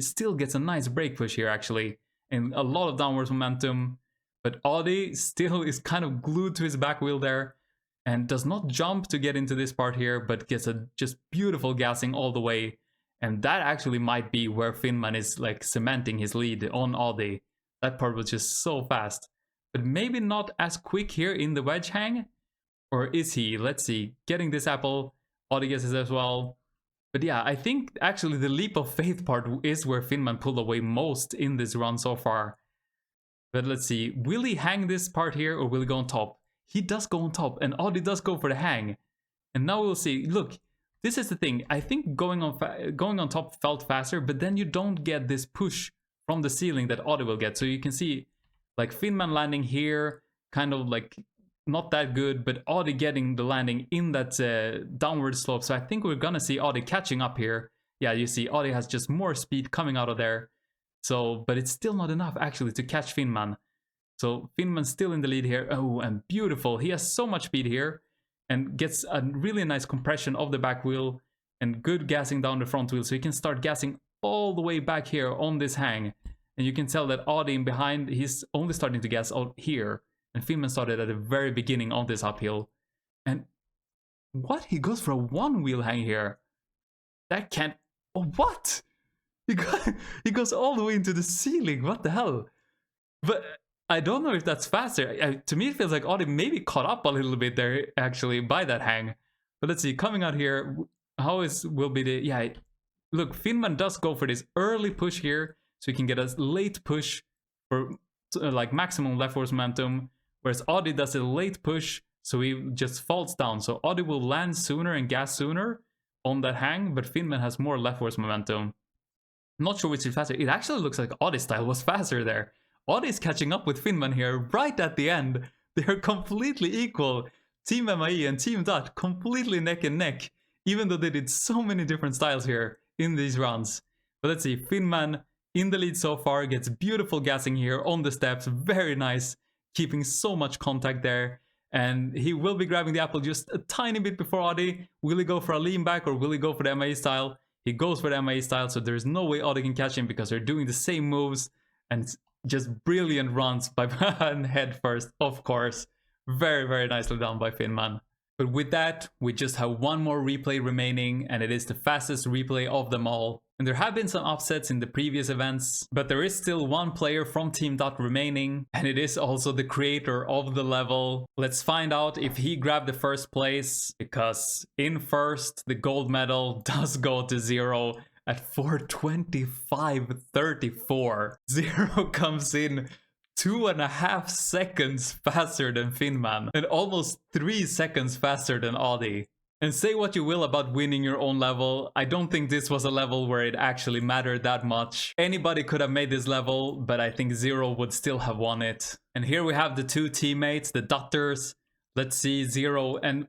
still gets a nice brake push here actually, and a lot of downwards momentum. But Audi still is kind of glued to his back wheel there, and does not jump to get into this part here, but gets a just beautiful gassing all the way. And that actually might be where Finnman is like cementing his lead on Audi. That part was just so fast. But maybe not as quick here in the wedge hang. Or is he? Let's see. Getting this apple. Audi gets it as well. But yeah, I think actually the leap of faith part is where Finnman pulled away most in this run so far. But let's see. Will he hang this part here or will he go on top? He does go on top, and Audi does go for the hang. And now we'll see. Look, this is the thing. I think going on top felt faster, but then you don't get this push from the ceiling that Audi will get. So you can see like Finnman landing here, kind of like not that good, but Audi getting the landing in that downward slope. So I think we're gonna see Audi catching up here. Yeah, you see Audi has just more speed coming out of there. So, but it's still not enough actually to catch Finnman. So Finnman's still in the lead here. Oh, and beautiful. He has so much speed here and gets a really nice compression of the back wheel and good gassing down the front wheel. So he can start gassing all the way back here on this hang. And you can tell that Audi in behind, he's only starting to gas out here. And Finnman started at the very beginning of this uphill. And what? He goes for a one-wheel hang here. That can't... Oh, what? He goes all the way into the ceiling. What the hell? But I don't know if that's faster. To me, it feels like Audi maybe caught up a little bit there, actually, by that hang. But let's see, coming out here, will be the... Yeah, look, Finnman does go for this early push here, so he can get a late push for like maximum left force momentum, whereas Audi does a late push, so he just falls down. So Audi will land sooner and gas sooner on that hang, but Finnman has more left force momentum. Not sure which is faster. It actually looks like Audi's style was faster there. Audi is catching up with Finnman here right at the end. They are completely equal. Team MIE and Team Dot completely neck and neck, even though they did so many different styles here in these rounds. But let's see, Finnman in the lead so far, gets beautiful gassing here on the steps, very nice, keeping so much contact there. And he will be grabbing the apple just a tiny bit before Audi. Will he go for a lean back or will he go for the MIE style? He goes for the MIA style, so there's no way Audi can catch him because they're doing the same moves. And just brilliant runs by head first, of course. Very, very nicely done by Finnman. But with that, we just have one more replay remaining, and it is the fastest replay of them all. And there have been some upsets in the previous events, but there is still one player from Team Dot remaining, and it is also the creator of the level. Let's find out if he grabbed the first place, because in first, the gold medal does go to Zero at 4:25.34. Zero comes in 2.5 seconds faster than Finnman and almost 3 seconds faster than Audi. And say what you will about winning your own level, I don't think this was a level where it actually mattered that much. Anybody could have made this level, but I think Zero would still have won it. And here we have the two teammates, the Dotters. Let's see Zero and...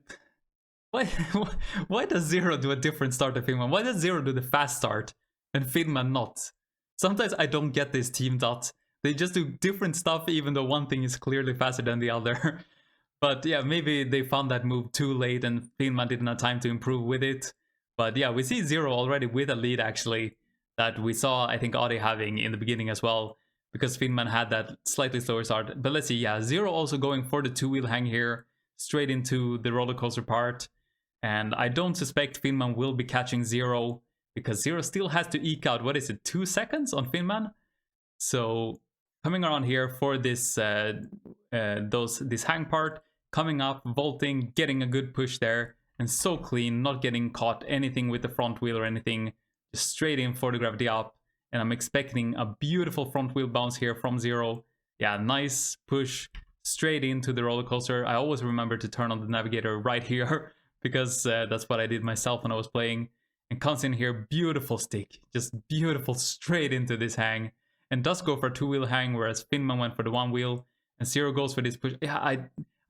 Why does Zero do a different start to Finnman? Why does Zero do the fast start and Finnman not? Sometimes I don't get this Team Dot. They just do different stuff even though one thing is clearly faster than the other. But yeah, maybe they found that move too late and Finnman didn't have time to improve with it. But yeah, we see Zero already with a lead actually that we saw, I think, Audi having in the beginning as well, because Finnman had that slightly slower start. But let's see, yeah, Zero also going for the two-wheel hang here, straight into the roller coaster part. And I don't suspect Finnman will be catching Zero, because Zero still has to eke out, what is it, 2 seconds on Finnman? So coming around here for this this hang part, coming up, vaulting, getting a good push there, and so clean, not getting caught anything with the front wheel or anything, just straight in for the gravity up. And I'm expecting a beautiful front wheel bounce here from Zero. Yeah, nice push straight into the roller coaster. I always remember to turn on the navigator right here because that's what I did myself when I was playing. And comes in here, beautiful stick, just beautiful straight into this hang. And does go for a two-wheel hang, whereas Finnman went for the one wheel. And Zero goes for this push. Yeah,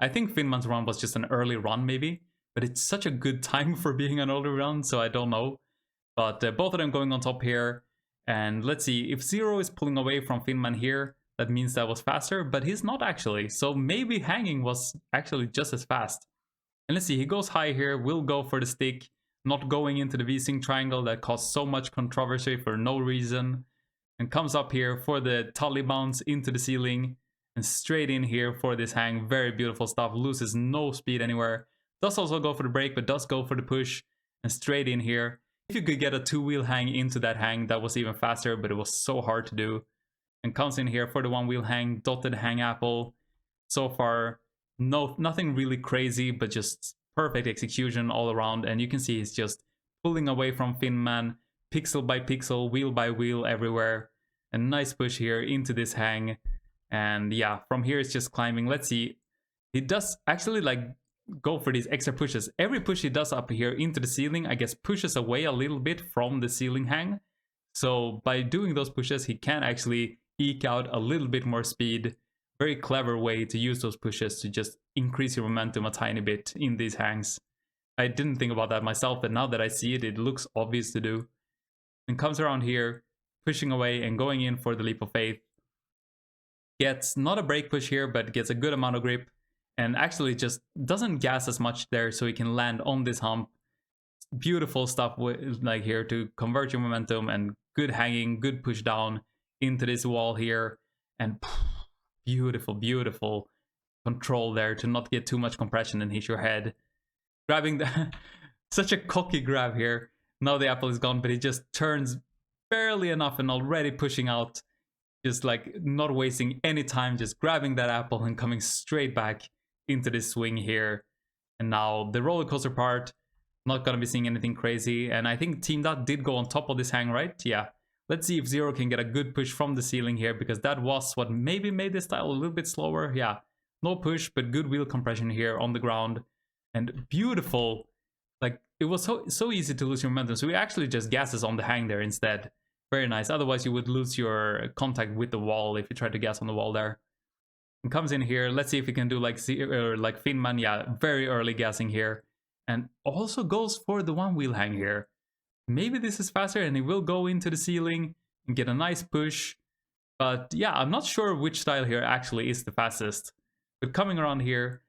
I think Finnman's run was just an early run, maybe. But it's such a good time for being an early run, so I don't know. But both of them going on top here. And let's see, if Zero is pulling away from Finnman here, that means that was faster. But he's not actually, so maybe hanging was actually just as fast. And let's see, he goes high here, will go for the stick. Not going into the V-Sync triangle that caused so much controversy for no reason. And comes up here for the Tully bounce into the ceiling. And straight in here for this hang. Very beautiful stuff. Loses no speed anywhere. Does also go for the break, but does go for the push. And straight in here. If you could get a two-wheel hang into that hang, that was even faster, but it was so hard to do. And comes in here for the one-wheel hang. Dotted hang apple. So far, nothing really crazy, but just perfect execution all around. And you can see he's just pulling away from Finnman. Pixel by pixel, wheel by wheel everywhere. A nice push here into this hang. And yeah, from here it's just climbing. Let's see. He does actually like go for these extra pushes. Every push he does up here into the ceiling, I guess, pushes away a little bit from the ceiling hang. So by doing those pushes, he can actually eke out a little bit more speed. Very clever way to use those pushes to just increase your momentum a tiny bit in these hangs. I didn't think about that myself, but now that I see it, it looks obvious to do. And comes around here, pushing away and going in for the leap of faith. Gets not a brake push here, but gets a good amount of grip. And actually just doesn't gas as much there, so he can land on this hump. Beautiful stuff like here to convert your momentum, and good hanging, good push down into this wall here. And beautiful, beautiful control there to not get too much compression and hit your head. Grabbing the... such a cocky grab here. Now the apple is gone, but he just turns barely enough and already pushing out. Just like not wasting any time, just grabbing that apple and coming straight back into this swing here. And now the roller coaster part, not gonna be seeing anything crazy. And I think Team Dot did go on top of this hang, right? Yeah. Let's see if Zero can get a good push from the ceiling here, because that was what maybe made this style a little bit slower. Yeah, no push, but good wheel compression here on the ground. And beautiful. Like, it was so easy to lose your momentum. So he actually just gasses on the hang there instead. Very nice. Otherwise, you would lose your contact with the wall if you try to gas on the wall there. And comes in here. Let's see if he can do like Finnman. Yeah, very early gassing here. And also goes for the one wheel hang here. Maybe this is faster, and he will go into the ceiling and get a nice push. But yeah, I'm not sure which style here actually is the fastest. But coming around here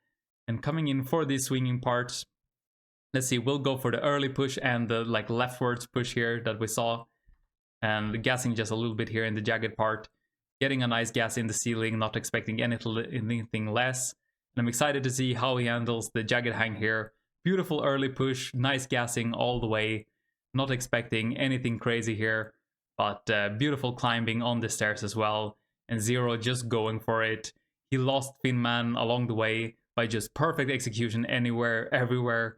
and coming in for these swinging parts. Let's see, we'll go for the early push and the like leftwards push here that we saw. And gassing just a little bit here in the jagged part. Getting a nice gas in the ceiling, not expecting anything less. And I'm excited to see how he handles the jagged hang here. Beautiful early push, nice gassing all the way. Not expecting anything crazy here, but beautiful climbing on the stairs as well. And Zero just going for it. He lost Finnman along the way by just perfect execution anywhere, everywhere.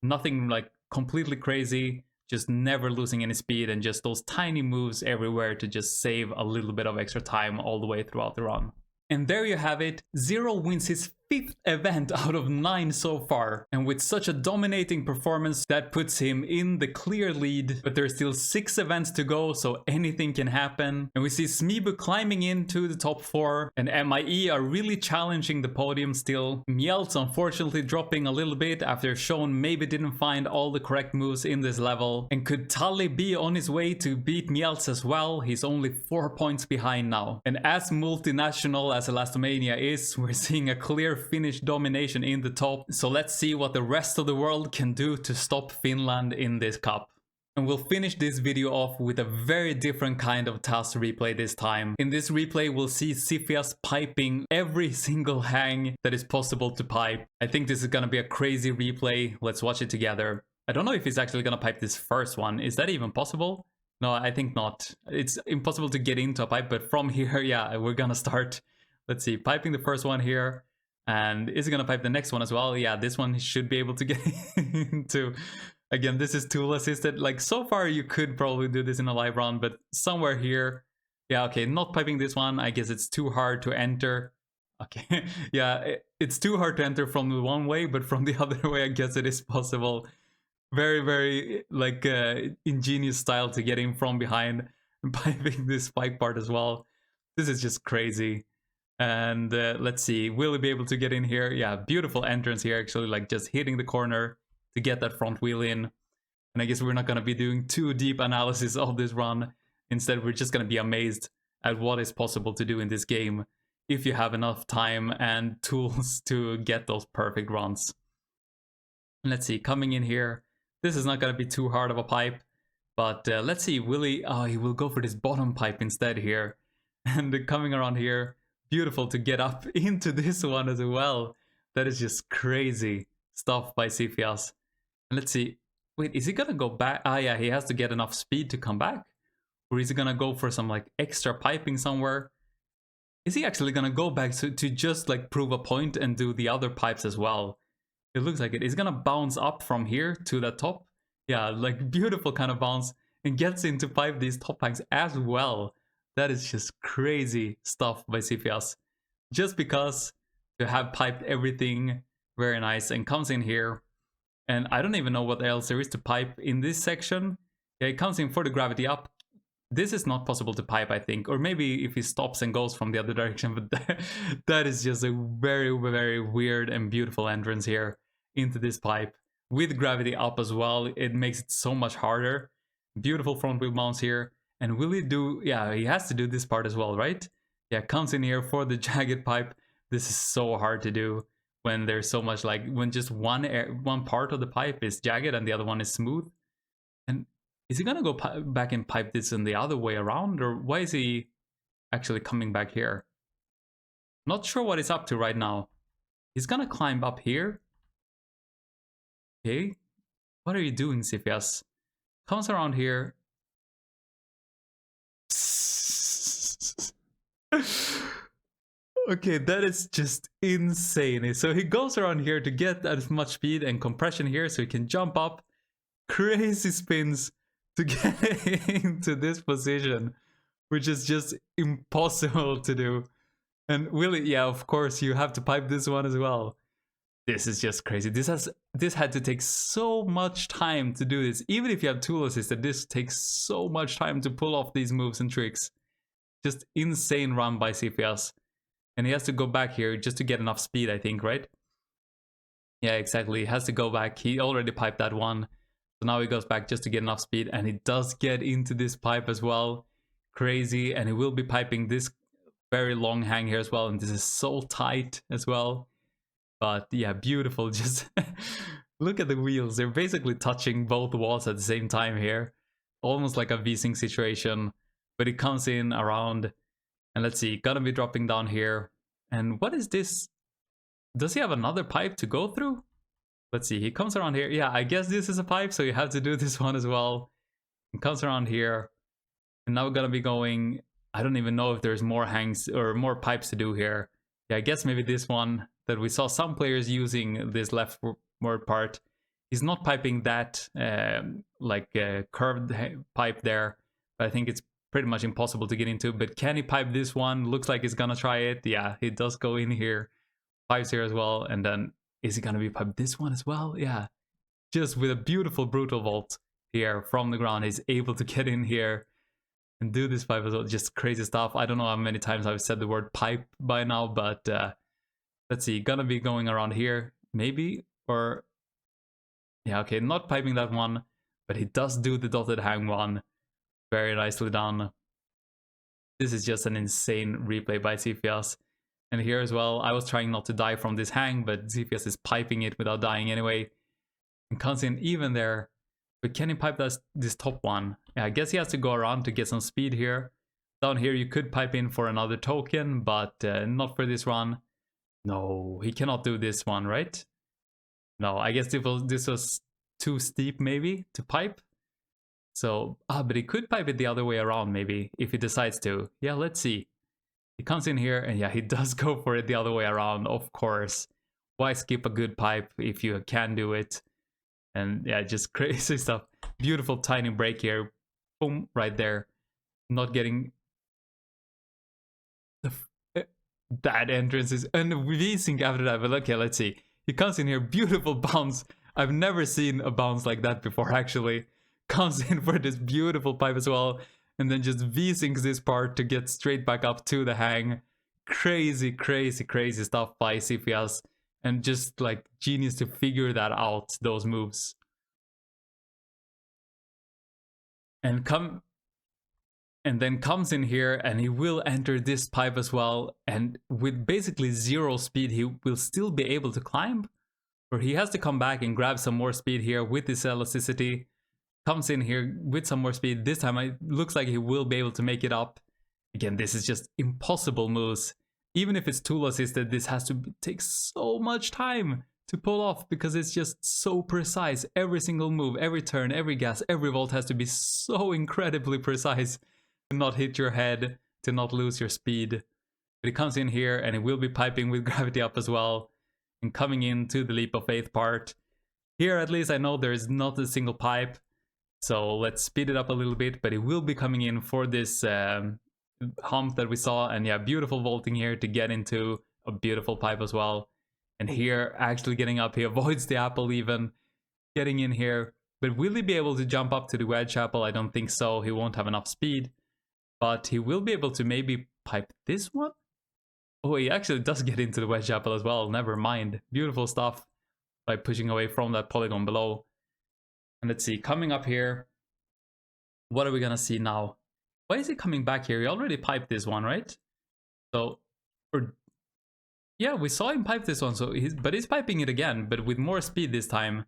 Nothing like completely crazy, just never losing any speed and just those tiny moves everywhere to just save a little bit of extra time all the way throughout the run. And there you have it, Zero wins his 5th event out of 9 so far, and with such a dominating performance that puts him in the clear lead, but there's still 6 events to go, so anything can happen. And we see Smeo climbing into the top 4, and MIE are really challenging the podium still. Meltz unfortunately dropping a little bit after Sean maybe didn't find all the correct moves in this level. And could Tully be on his way to beat Meltz as well? He's only 4 points behind now. And as multinational as Elastomania is, we're seeing a clear Finnish domination in the top, so let's see what the rest of the world can do to stop Finland in this cup. And we'll finish this video off with a very different kind of task replay this time. In this replay, we'll see Siphias piping every single hang that is possible to pipe. I think this is gonna be a crazy replay. Let's watch it together. I don't know if he's actually gonna pipe this first one. Is that even possible? No, I think not. It's impossible to get into a pipe, but from here, yeah, we're gonna start. Let's see, piping the first one here. And is he gonna pipe the next one as well? Yeah, this one should be able to get into. Again, this is tool assisted. Like, so far you could probably do this in a live run, but somewhere here. Yeah, okay, not piping this one. I guess it's too hard to enter. Okay, yeah, it's too hard to enter from the one way, but from the other way, I guess it is possible. Very, very, like, ingenious style to get in from behind and piping this spike part as well. This is just crazy. And let's see, will he be able to get in here? Yeah, beautiful entrance here, actually, like just hitting the corner to get that front wheel in. And I guess we're not going to be doing too deep analysis of this run. Instead, we're just going to be amazed at what is possible to do in this game if you have enough time and tools to get those perfect runs. Let's see, coming in here, this is not going to be too hard of a pipe. But let's see, will he? Oh, he will go for this bottom pipe instead here. And coming around here, beautiful to get up into this one as well. That is just crazy stuff by Siphias. And let's see. Wait, is he gonna go back? Ah, yeah, he has to get enough speed to come back. Or is he gonna go for some like extra piping somewhere? Is he actually gonna go back to just like prove a point and do the other pipes as well? It looks like it. He's gonna bounce up from here to the top. Yeah, like beautiful kind of bounce. And gets into pipe these top hangs as well. That is just crazy stuff by Siphias. Just because to have piped everything very nice and comes in here. And I don't even know what else there is to pipe in this section. Yeah, it comes in for the gravity up. This is not possible to pipe, I think. Or maybe if he stops and goes from the other direction. But that is just a very, very weird and beautiful entrance here into this pipe. With gravity up as well, it makes it so much harder. Beautiful front wheel bounce here. And will he do, yeah, he has to do this part as well, right? Yeah, comes in here for the jagged pipe. This is so hard to do when there's so much, like, when just one part of the pipe is jagged and the other one is smooth. And is he gonna go back and pipe this in the other way around? Or why is he actually coming back here? Not sure what he's up to right now. He's gonna climb up here. Okay. What are you doing, Siphias? Comes around here. Okay, that is just insane. So he goes around here to get as much speed and compression here so he can jump up. Crazy spins to get into this position, which is just impossible to do. And really, yeah, of course, you have to pipe this one as well. This is just crazy. This had to take so much time to do this. Even if you have tool assisted, this takes so much time to pull off these moves and tricks. Just insane run by Siphias. And he has to go back here just to get enough speed, I think, right? Yeah, exactly. He has to go back. He already piped that one. So now he goes back just to get enough speed. And he does get into this pipe as well. Crazy. And he will be piping this very long hang here as well. And this is so tight as well. But yeah, beautiful. Just Look at the wheels. They're basically touching both walls at the same time here. Almost like a V-sync situation. But it comes in around. And let's see, gonna be dropping down here. And what is this? Does he have another pipe to go through? Let's see, he comes around here. Yeah, I guess this is a pipe, so you have to do this one as well. He comes around here. And now we're gonna be going... I don't even know if there's more hangs or more pipes to do here. Yeah, I guess maybe this one that we saw some players using this leftward part. He's not piping that curved pipe there, but I think it's pretty much impossible to get into. But can he pipe this one? Looks like he's gonna try it. Yeah, he does go in here. Pipes here as well. And then is he gonna be pipe this one as well? Yeah, just with a beautiful brutal vault here from the ground, he's able to get in here and do this pipe as well. Just crazy stuff. I don't know how many times I've said the word pipe by now, but let's see, gonna be going around here maybe, or yeah, okay, not piping that one, but he does do the dotted hang one. Very nicely done. This is just an insane replay by Zephyas. And here as well, I was trying not to die from this hang, but Zephyas is piping it without dying anyway. And comes in even there. But can he pipe this top one? Yeah, I guess he has to go around to get some speed here. Down here you could pipe in for another token, but not for this run. No, he cannot do this one, right? No, I guess this was too steep maybe to pipe. So, but he could pipe it the other way around maybe, if he decides to. Yeah, let's see. He comes in here and yeah, he does go for it the other way around, of course. Why skip a good pipe if you can do it? And yeah, just crazy stuff. Beautiful tiny break here. Boom, right there. Not getting... that entrance is... And V-sync after that, but okay, let's see. He comes in here, beautiful bounce. I've never seen a bounce like that before, actually. Comes in for this beautiful pipe as well. And then just V-syncs this part to get straight back up to the hang. Crazy, crazy, crazy stuff by Zephyas. And just like genius to figure that out, those moves. And then comes in here and he will enter this pipe as well. And with basically 0 speed, he will still be able to climb. Or he has to come back and grab some more speed here with this elasticity. Comes in here with some more speed. This time it looks like he will be able to make it up. Again, this is just impossible moves. Even if it's tool assisted, this has to take so much time to pull off because it's just so precise. Every single move, every turn, every gas, every vault has to be so incredibly precise to not hit your head, to not lose your speed. But he comes in here and he will be piping with gravity up as well. And coming into the leap of faith part. Here at least I know there is not a single pipe. So let's speed it up a little bit, but it will be coming in for this hump that we saw. And yeah, beautiful vaulting here to get into a beautiful pipe as well. And here, actually getting up, he avoids the apple even, getting in here. But will he be able to jump up to the wedge apple? I don't think so. He won't have enough speed. But he will be able to maybe pipe this one? Oh, he actually does get into the wedge apple as well. Never mind. Beautiful stuff by pushing away from that polygon below. And let's see, coming up here, what are we gonna see now? Why is he coming back here? He already piped this one, right? So, yeah, we saw him pipe this one, so but he's piping it again, but with more speed this time.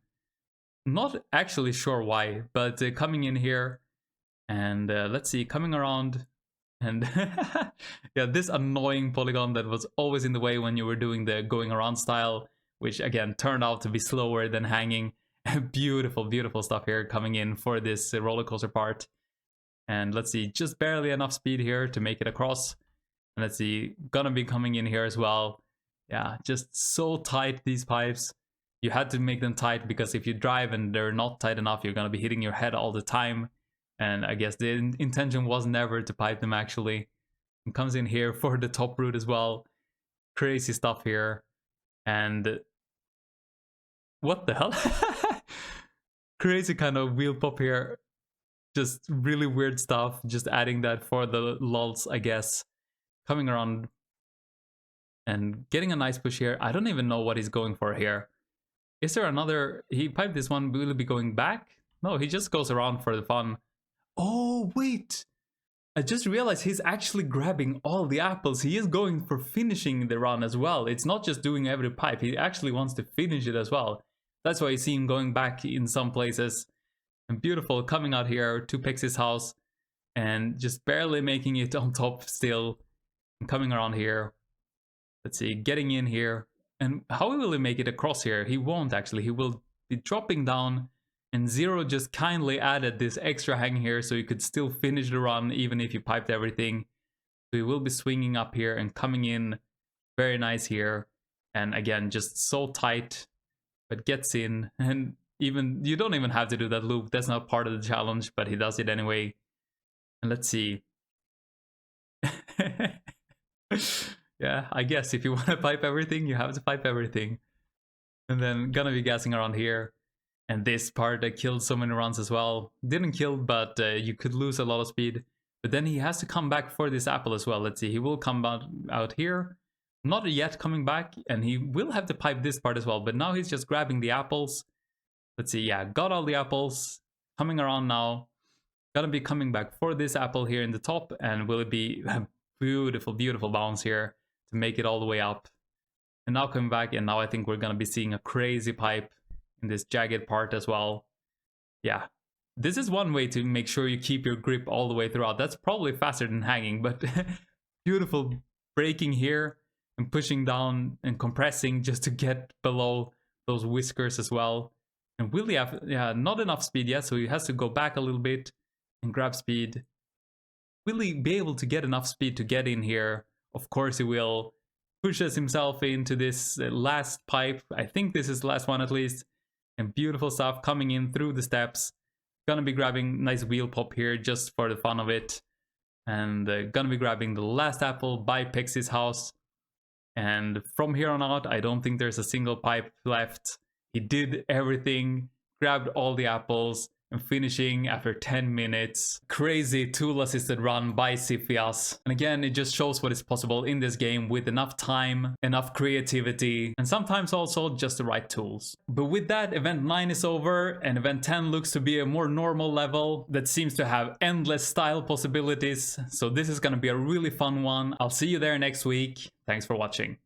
Not actually sure why, but coming in here, and let's see, coming around, and yeah, this annoying polygon that was always in the way when you were doing the going around style, which again turned out to be slower than hanging. Beautiful, beautiful stuff here coming in for this roller coaster part. And let's see, just barely enough speed here to make it across. And let's see, gonna be coming in here as well. Yeah, just so tight, these pipes. You had to make them tight because if you drive and they're not tight enough, you're gonna be hitting your head all the time. And I guess the intention was never to pipe them actually. And comes in here for the top route as well. Crazy stuff here. And what the hell? Crazy kind of wheel pop here. Just really weird stuff. Just adding that for the lulz, I guess. Coming around and getting a nice push here. I don't even know what he's going for here. Is there another... He piped this one. Will he be going back? No, he just goes around for the fun. Oh, wait. I just realized he's actually grabbing all the apples. He is going for finishing the run as well. It's not just doing every pipe. He actually wants to finish it as well. That's why you see him going back in some places. And beautiful, coming out here to Pixie's house and just barely making it on top still. And coming around here. Let's see, getting in here. And how will he make it across here? He won't actually. He will be dropping down. And Zero just kindly added this extra hang here so you could still finish the run even if you piped everything. So he will be swinging up here and coming in. Very nice here. And again, just so tight. But gets in. And even you don't even have to do that loop. That's not part of the challenge, but he does it anyway. And let's see. Yeah, I guess if you want to pipe everything, you have to pipe everything. And then gonna be gassing around here. And this part that killed so many runs as well. Didn't kill, but you could lose a lot of speed. But then he has to come back for this apple as well. Let's see, he will come out here. Not yet coming back, and he will have to pipe this part as well. But now he's just grabbing the apples. Let's see, yeah, got all the apples. Coming around now. Gonna be coming back for this apple here in the top. And will it be a beautiful, beautiful bounce here to make it all the way up. And now coming back, and now I think we're gonna be seeing a crazy pipe in this jagged part as well. Yeah, this is one way to make sure you keep your grip all the way throughout. That's probably faster than hanging, but beautiful braking here and pushing down and compressing just to get below those whiskers as well. And will he have, yeah, not enough speed yet, so he has to go back a little bit and grab speed. Will he be able to get enough speed to get in here? Of course he will. Pushes himself into this last pipe. I think this is the last one at least. And beautiful stuff coming in through the steps. Gonna be grabbing nice wheel pop here just for the fun of it. And gonna be grabbing the last apple by Pixie's house. And from here on out, I don't think there's a single pipe left. He did everything, grabbed all the apples, and finishing after 10 minutes. Crazy tool-assisted run by Siphias. And again, it just shows what is possible in this game with enough time, enough creativity, and sometimes also just the right tools. But with that, event 9 is over, and event 10 looks to be a more normal level that seems to have endless style possibilities. So this is gonna be a really fun one. I'll see you there next week. Thanks for watching.